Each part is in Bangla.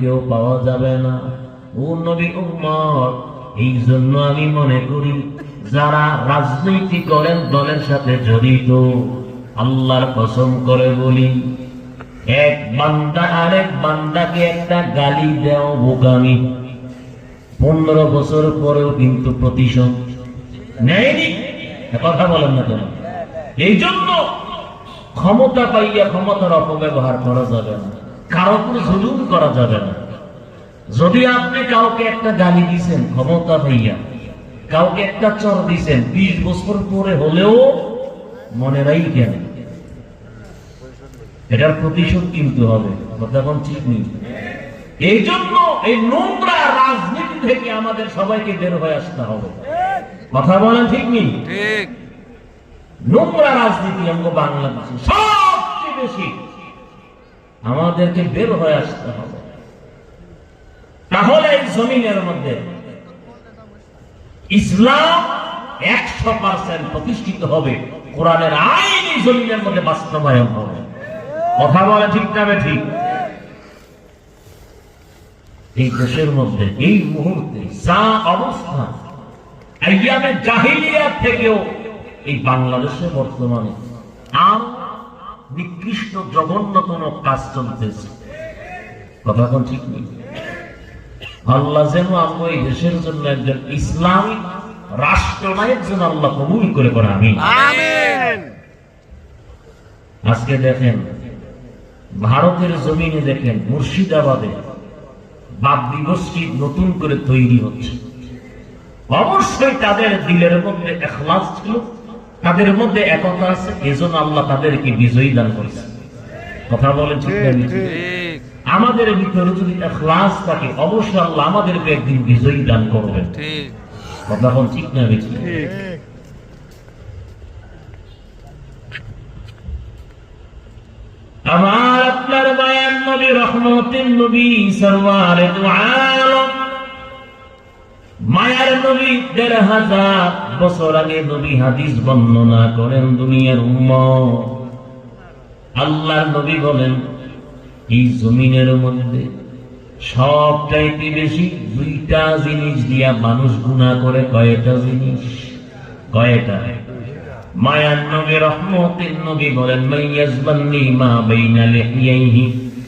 কেউ পাওয়া যাবে না। ও নবী উম্মত, এই জন্য আমি মনে করি যারা রাজনীতি করেন দলের সাথে জড়িত, আল্লাহর কসম করে বলি, এক বান্দা আরেক বান্দাকে একটা গালি দেও বোকামি, 15 বছর পরেও কিন্তু প্রতিশোধ নেয়নি। কথা বলেন না কেন? এই জন্য ক্ষমতা পাইয়া ক্ষমতার অপব্যবহার করা যাবে না, কারো কোনো জুলুম করা যাবে না। যদি আপনি কাউকে একটা গালি দিয়েছেন ক্ষমতা পাইয়া, কাউকে একটা চর দিয়েছেন, 20 বছর পরে হলেও মনে রাখেন এটার প্রতিশোধ কিন্তু হবে। কথা এখন ঠিক নেই। এই জন্য এই নোংরা রাজনীতি থেকে আমাদের সবাইকে বের হয়ে আসতে হবে। কথা বলেন ঠিক নেই? ঠিক। নোংরা রাজনীতি আমরা বাংলাদেশে সবচেয়ে বেশি, আমাদেরকে বের হয়ে আসতে হবে। তাহলে এই জমিনের মধ্যে ইসলাম 100% প্রতিষ্ঠিত হবে, কোরআনের আইন এই জমিনের মধ্যে বাস্তবায়ন হবে। কথা বলে ঠিক না ঠিক? এই দেশের মধ্যে এই মুহূর্তে যা অবস্থা, আইয়ামে জাহিলিয়াত থেকেও এই বাংলাদেশে বর্তমানে আর নিকৃষ্ট জঘন্যতম কাজ চলতেছে। কথা কোন ঠিক নেই। আল্লাহ যেন আমরা এই দেশের জন্য একজন ইসলামিক রাষ্ট্রনায়ক যেন আল্লাহ কবুল করে করে আমিন। আজকে দেখেন ভারতের জমিনে, দেখেন মুর্শিদাবাদে বাবরি মসজিদ নতুন করে তৈরি হচ্ছে। অবশ্যই তাদের দিলের মধ্যে ইখলাস ছিল, তাদের মধ্যে একতা আছে, এজন্য আল্লাহ তাদেরকে বিজয়ী দান করেছে। কথা বলেন ঠিক না? আমাদের ভিতরে যদি ইখলাস থাকে, অবশ্যই আল্লাহ আমাদেরকে একদিন বিজয়ী দান করবেন। কথা বলেন ঠিক না? আমার আপনার মায়ার নবী, রহমতের নবী, সরওয়ারে দু আলম, মায়ার নবী 1500 বছর আগে নবী হাদিস বর্ণনা করেন দুনিয়ার উম্মত। আল্লাহর নবী বলেন, এই জমিনের মধ্যে সবচাইতে বেশি 2টা জিনিস দিয়া মানুষ গুনাহ করে। কয়টা জিনিস? কয়টা? মায়ার নবী, রহমতের নবী বলেন, মাইয়াজবান্নি মা বাইনা লিহিয়াইহি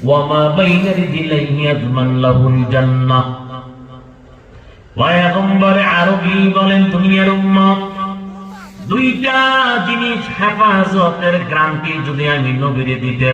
ওয়া মা বাইনা রিজলাইহি ইয়াজমান লাহুল জান্নাহ। পয়গম্বর আরবী বলেন, দুনিয়ার উম্মত 2টা জিনিস হেফাজতের গ্যারান্টি যদি আমি নবীরে দিতে